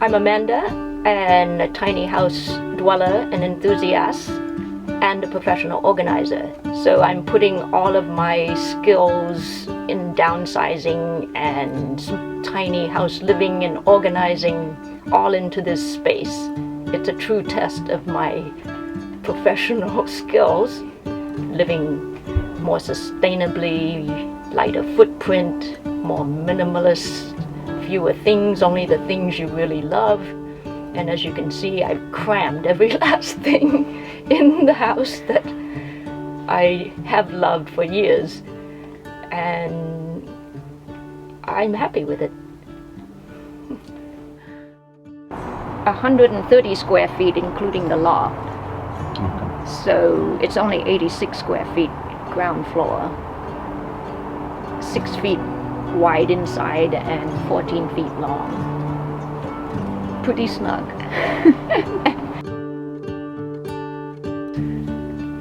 I'm Amanda, and a tiny house dweller, an enthusiast, and a professional organizer. So I'm putting all of my skills in downsizing and tiny house living and organizing all into this space. It's a true test of my professional skills, living more sustainably, lighter footprint, more minimalist, fewer things, only the things you really love. And as you can see, I've crammed every last thing in the house that I have loved for years, and I'm happy with it. 130 square feet, including the loft. So it's only 86 square feet ground floor, 6 feet wide inside and 14 feet long. Pretty snug.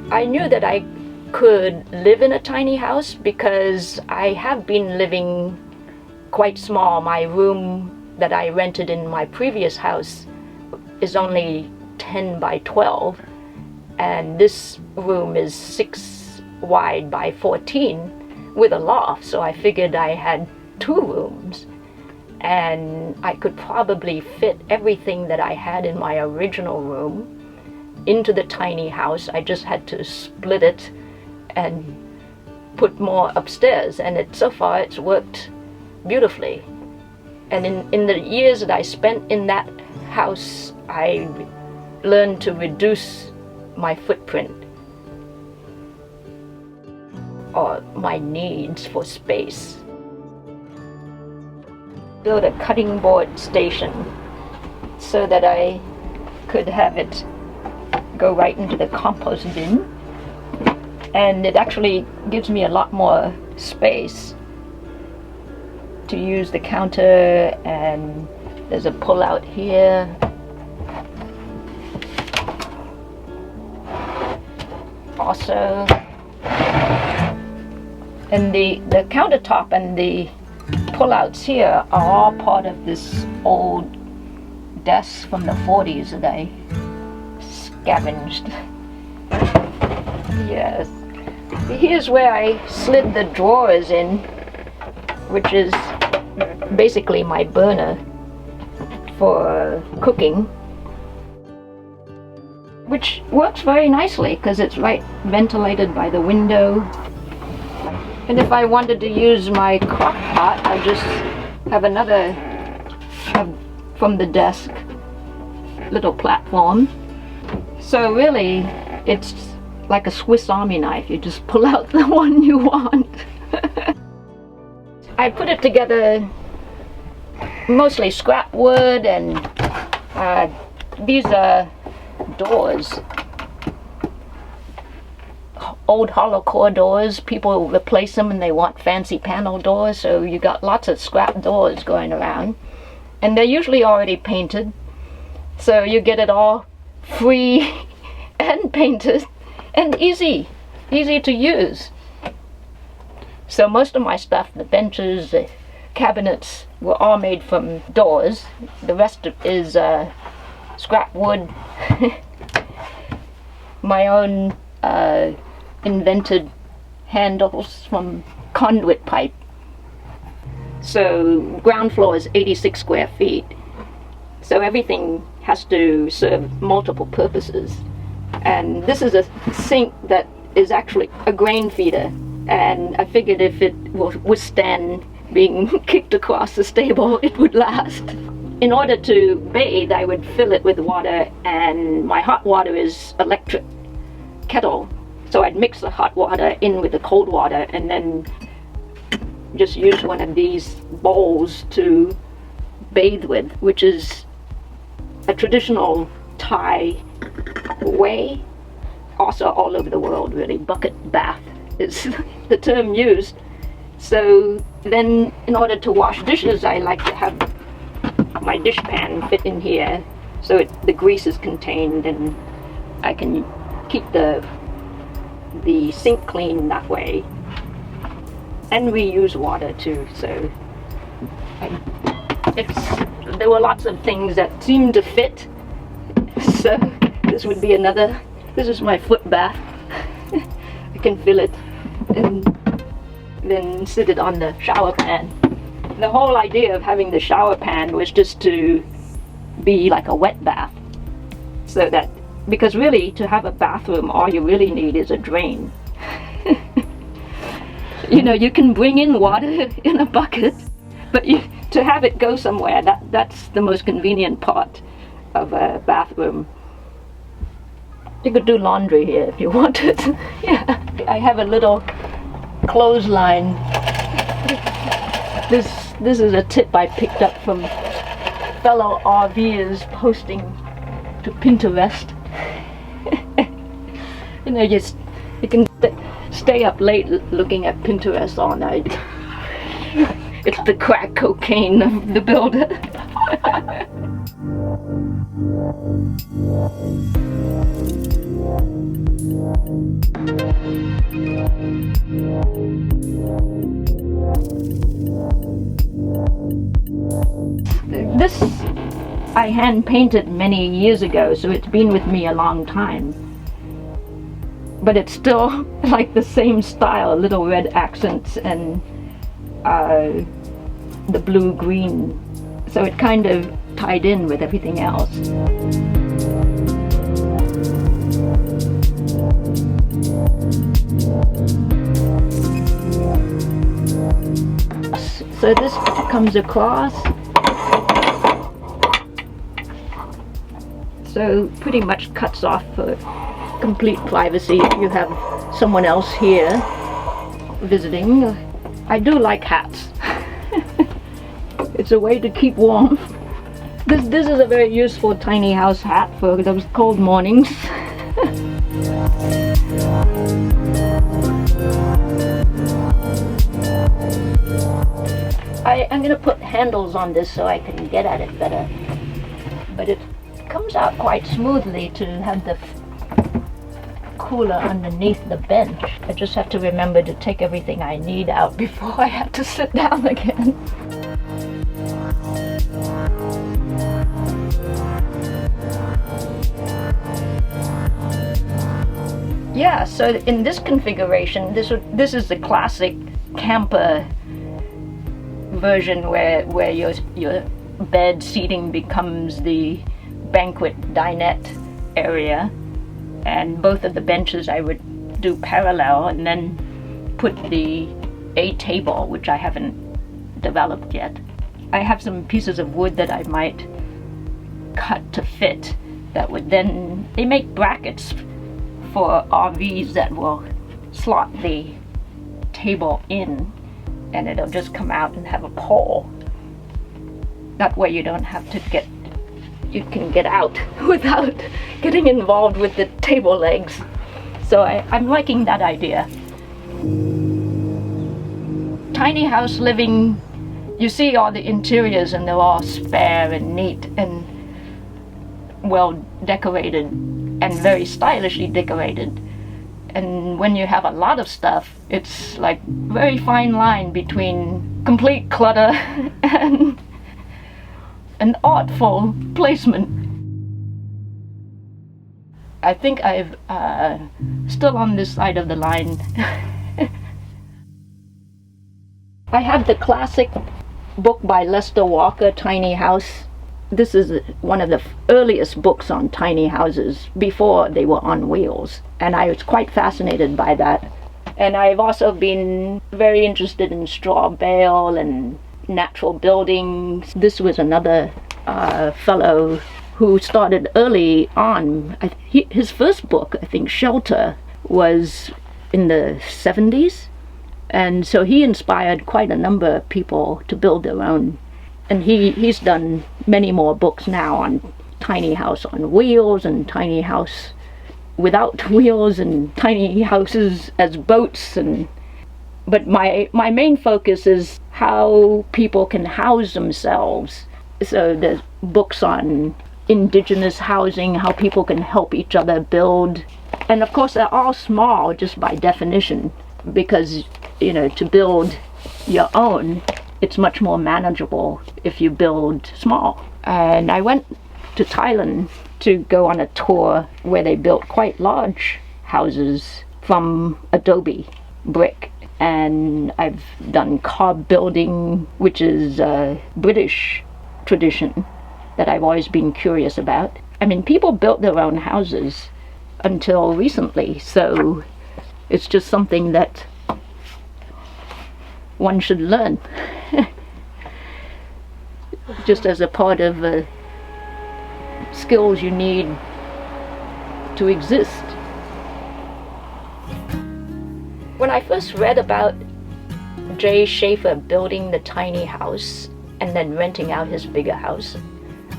I knew that I could live in a tiny house because I have been living quite small. My room that I rented in my previous house is only 10 by 12, and this room is 6 wide by 14 with a loft, so I figured I had 2 rooms and I could probably fit everything that I had in my original room into the tiny house. I just had to split it and put more upstairs, and so far it's worked beautifully. And in the years that I spent in that house, I learned to reduce my footprint or my needs for space. Built a cutting board station so that I could have it go right into the compost bin, and it actually gives me a lot more space to use the counter, and there's a pull out here. Also, and the countertop and the pull-outs here are all part of this old desk from the 40s that I scavenged. Yes. Here's where I slid the drawers in, which is basically my burner for cooking, which works very nicely because it's right ventilated by the window. And if I wanted to use my crock pot, I just have another from the desk little platform. So really, it's like a Swiss Army knife. You just pull out the one you want. I put it together mostly scrap wood, and these are doors. Old hollow core doors. People replace them and they want fancy panel doors, so you got lots of scrap doors going around, and they're usually already painted, so you get it all free and painted and easy to use. So most of my stuff, the benches, the cabinets, were all made from doors. The rest is scrap wood. My own invented handles from conduit pipe. So ground floor is 86 square feet. So everything has to serve multiple purposes. And this is a sink that is actually a grain feeder. And I figured if it will withstand being kicked across the stable, it would last. In order to bathe, I would fill it with water, and my hot water is electric kettle. So I'd mix the hot water in with the cold water and then just use one of these bowls to bathe with, which is a traditional Thai way, also all over the world really. Bucket bath is the term used. So then in order to wash dishes, I like to have my dish pan fit in here so the grease is contained, and I can keep the sink clean that way. And we use water too, so I there were lots of things that seemed to fit. So this would be another. This is my foot bath. I can fill it and then sit it on the shower pan. The whole idea of having the shower pan was just to be like a wet bath. So that, because really to have a bathroom, all you really need is a drain. You know, you can bring in water in a bucket, but to have it go somewhere, that's the most convenient part of a bathroom. You could do laundry here if you wanted. Yeah, I have a little clothesline. This is a tip I picked up from fellow RVers posting to Pinterest. You know, you can stay up late looking at Pinterest all night. It's the crack cocaine of the builder. This I hand painted many years ago, so it's been with me a long time. But it's still like the same style, little red accents and the blue-green. So it kind of tied in with everything else. So this comes across. So pretty much cuts off for complete privacy if you have someone else here visiting. I do like hats. It's a way to keep warm. This is a very useful tiny house hat for those cold mornings. I'm going to put handles on this so I can get at it better. But it comes out quite smoothly to have the cooler underneath the bench. I just have to remember to take everything I need out before I have to sit down again. Yeah, so in this configuration, this is the classic camper version where your bed seating becomes the banquet dinette area, and both of the benches I would do parallel and then put a table, which I haven't developed yet. I have some pieces of wood that I might cut to fit that would then, they make brackets for RVs that will slot the table in, and it'll just come out and have a pole. That way you don't have to you can get out without getting involved with the table legs. So I'm liking that idea. Tiny house living, you see all the interiors and they're all spare and neat and well decorated and very stylishly decorated. And when you have a lot of stuff, it's like very fine line between complete clutter and an artful placement. I think I've still on this side of the line. I have the classic book by Lester Walker, Tiny House. This is one of the earliest books on tiny houses before they were on wheels, and I was quite fascinated by that. And I've also been very interested in straw bale and natural buildings. This was another fellow who started early on. His first book, I think, Shelter, was in the 70s, and so he inspired quite a number of people to build their own. And he's done many more books now on tiny house on wheels and tiny house without wheels and tiny houses as boats. But my main focus is how people can house themselves. So there's books on indigenous housing, how people can help each other build. And of course they're all small just by definition, because, you know, to build your own, it's much more manageable if you build small. And I went to Thailand to go on a tour where they built quite large houses from adobe brick. And I've done cob building, which is a British tradition that I've always been curious about. I mean, people built their own houses until recently, so it's just something that one should learn. Just as a part of skills you need to exist. When I first read about Shafer building the tiny house and then renting out his bigger house,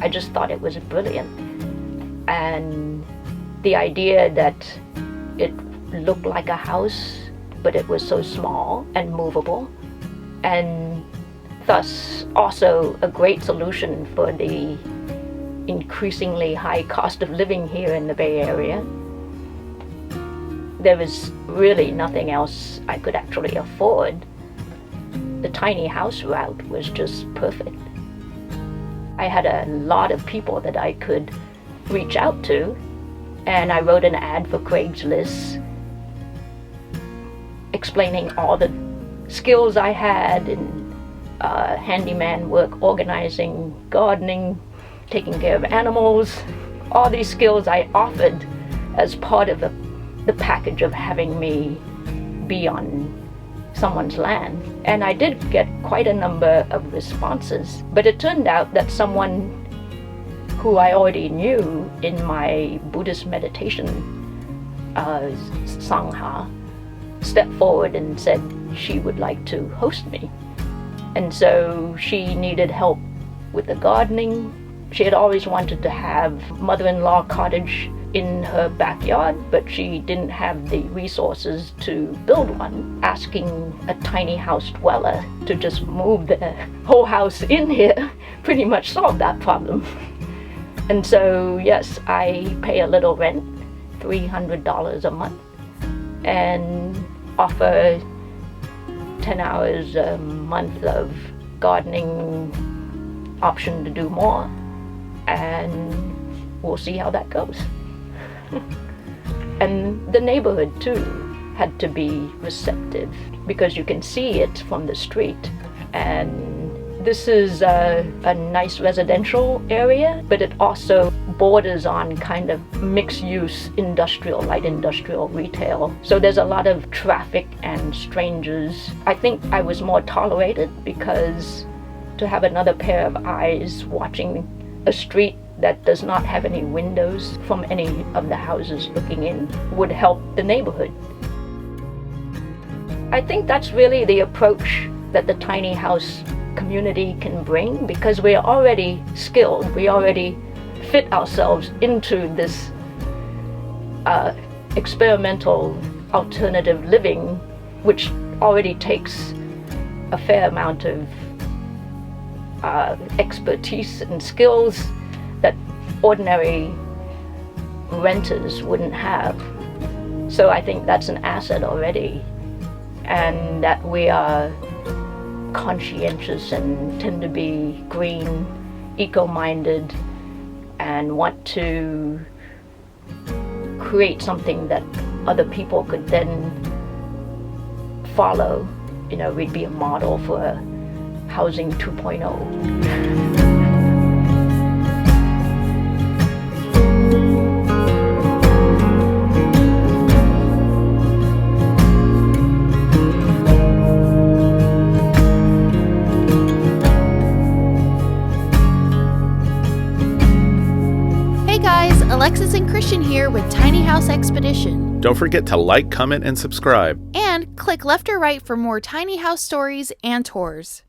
I just thought it was brilliant. And the idea that it looked like a house, but it was so small and movable, and thus also a great solution for the increasingly high cost of living here in the Bay Area. There was really nothing else I could actually afford. The tiny house route was just perfect. I had a lot of people that I could reach out to, and I wrote an ad for Craigslist explaining all the skills I had in handyman work, organizing, gardening, taking care of animals. All these skills I offered as part of the package of having me be on someone's land. And I did get quite a number of responses, but it turned out that someone who I already knew in my Buddhist meditation sangha stepped forward and said she would like to host me. And so she needed help with the gardening. She had always wanted to have mother-in-law cottage in her backyard, but she didn't have the resources to build one. Asking a tiny house dweller to just move the whole house in here pretty much solved that problem. And so, yes, I pay a little rent, $300 a month, and offer 10 hours a month of gardening, option to do more, and we'll see how that goes. And the neighborhood too had to be receptive, because you can see it from the street. And this is a nice residential area, but it also borders on kind of mixed use industrial, light industrial retail. So there's a lot of traffic and strangers. I think I was more tolerated because to have another pair of eyes watching a street that does not have any windows from any of the houses looking in would help the neighborhood. I think that's really the approach that the tiny house community can bring, because we are already skilled, we already fit ourselves into this experimental alternative living, which already takes a fair amount of expertise and skills that ordinary renters wouldn't have. So I think that's an asset already, and that we are conscientious and tend to be green, eco-minded, and want to create something that other people could then follow. You know, we'd be a model for housing 2.0. Alexis and Christian here with Tiny House Expedition. Don't forget to like, comment, and subscribe. And click left or right for more tiny house stories and tours.